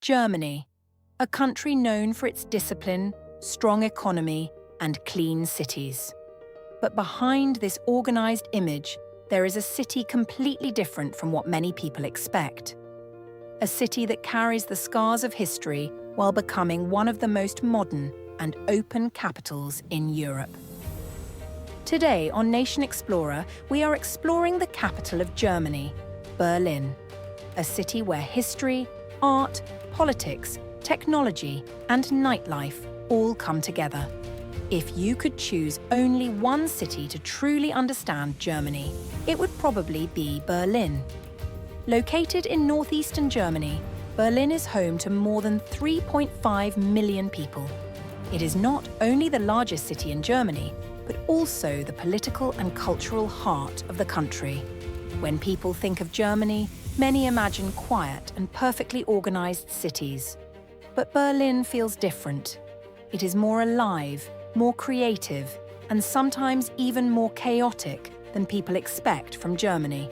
Germany, a country known for its discipline, strong economy, and clean cities. But behind this organized image, there is a city completely different from what many people expect. A city that carries the scars of history while becoming one of the most modern and open capitals in Europe. Today on Nation Explorer, we are exploring the capital of Germany, Berlin, a city where history, art, politics, technology, and nightlife all come together. If you could choose only one city to truly understand Germany, it would probably be Berlin. Located in northeastern Germany, Berlin is home to more than 3.5 million people. It is not only the largest city in Germany, but also the political and cultural heart of the country. When people think of Germany, many imagine quiet and perfectly organized cities. But Berlin feels different. It is more alive, more creative, and sometimes even more chaotic than people expect from Germany.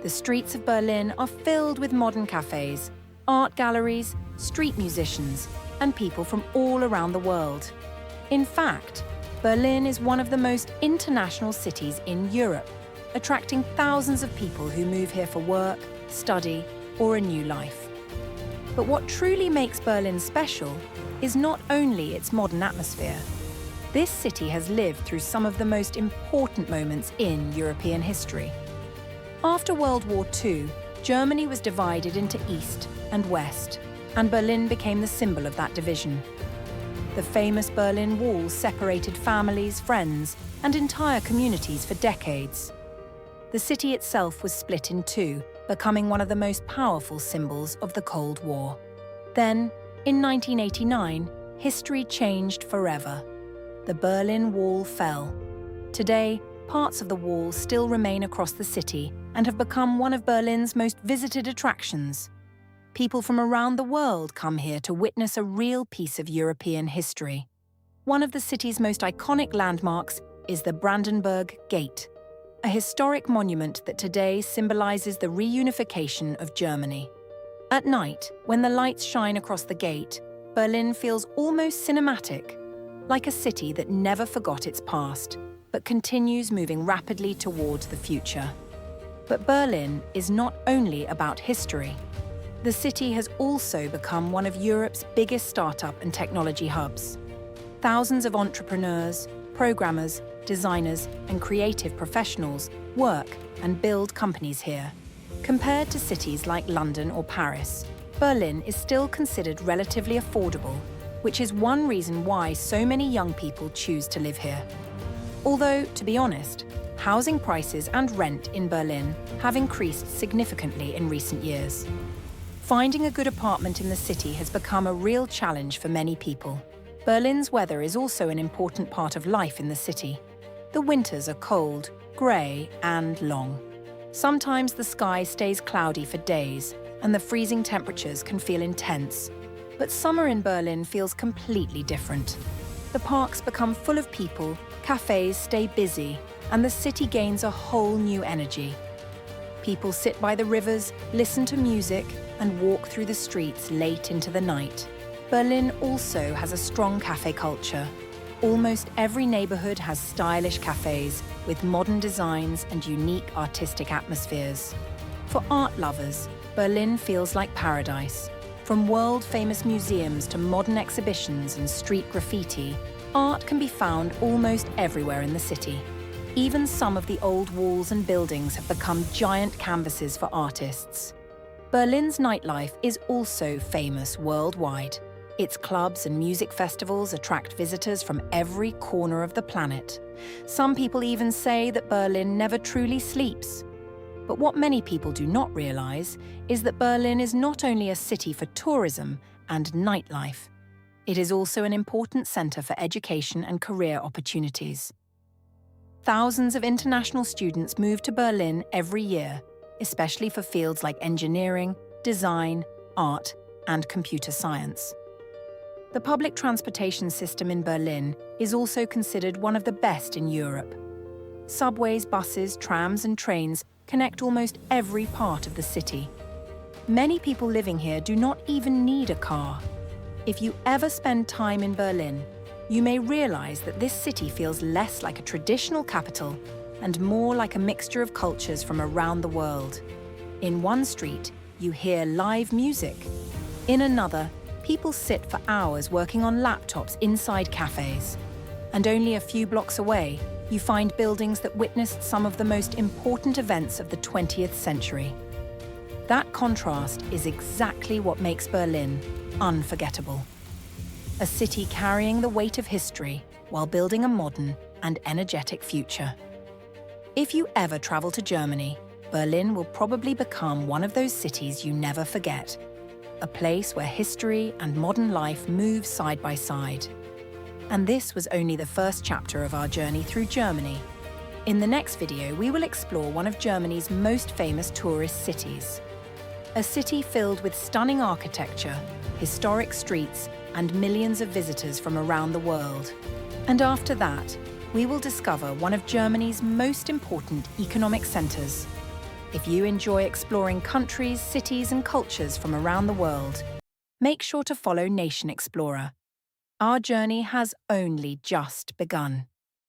The streets of Berlin are filled with modern cafes, art galleries, street musicians, and people from all around the world. In fact, Berlin is one of the most international cities in Europe, attracting thousands of people who move here for work, study, or a new life. But what truly makes Berlin special is not only its modern atmosphere. This city has lived through some of the most important moments in European history. After World War II, Germany was divided into East and West, and Berlin became the symbol of that division. The famous Berlin Wall separated families, friends, and entire communities for decades. The city itself was split in two, becoming one of the most powerful symbols of the Cold War. Then, in 1989, history changed forever. The Berlin Wall fell. Today, parts of the wall still remain across the city and have become one of Berlin's most visited attractions. People from around the world come here to witness a real piece of European history. One of the city's most iconic landmarks is the Brandenburg Gate, a historic monument that today symbolizes the reunification of Germany. At night, when the lights shine across the gate, Berlin feels almost cinematic, like a city that never forgot its past, but continues moving rapidly towards the future. But Berlin is not only about history. The city has also become one of Europe's biggest startup and technology hubs. Thousands of entrepreneurs, programmers, designers, and creative professionals work and build companies here. Compared to cities like London or Paris, Berlin is still considered relatively affordable, which is one reason why so many young people choose to live here. Although, to be honest, housing prices and rent in Berlin have increased significantly in recent years. Finding a good apartment in the city has become a real challenge for many people. Berlin's weather is also an important part of life in the city. The winters are cold, grey, and long. Sometimes the sky stays cloudy for days, and the freezing temperatures can feel intense. But summer in Berlin feels completely different. The parks become full of people, cafes stay busy, and the city gains a whole new energy. People sit by the rivers, listen to music, and walk through the streets late into the night. Berlin also has a strong cafe culture. Almost every neighborhood has stylish cafes with modern designs and unique artistic atmospheres. For art lovers, Berlin feels like paradise. From world-famous museums to modern exhibitions and street graffiti, art can be found almost everywhere in the city. Even some of the old walls and buildings have become giant canvases for artists. Berlin's nightlife is also famous worldwide. Its clubs and music festivals attract visitors from every corner of the planet. Some people even say that Berlin never truly sleeps. But what many people do not realize is that Berlin is not only a city for tourism and nightlife. It is also an important center for education and career opportunities. Thousands of international students move to Berlin every year, especially for fields like engineering, design, art, and computer science. The public transportation system in Berlin is also considered one of the best in Europe. Subways, buses, trams, and trains connect almost every part of the city. Many people living here do not even need a car. If you ever spend time in Berlin, you may realize that this city feels less like a traditional capital and more like a mixture of cultures from around the world. In one street, you hear live music. In another, people sit for hours working on laptops inside cafes. And only a few blocks away, you find buildings that witnessed some of the most important events of the 20th century. That contrast is exactly what makes Berlin unforgettable. A city carrying the weight of history while building a modern and energetic future. If you ever travel to Germany, Berlin will probably become one of those cities you never forget. A place where history and modern life move side by side. And this was only the first chapter of our journey through Germany. In the next video, we will explore one of Germany's most famous tourist cities. A city filled with stunning architecture, historic streets, and millions of visitors from around the world. And after that, we will discover one of Germany's most important economic centers. If you enjoy exploring countries, cities, and cultures from around the world, make sure to follow Nation Explorer. Our journey has only just begun.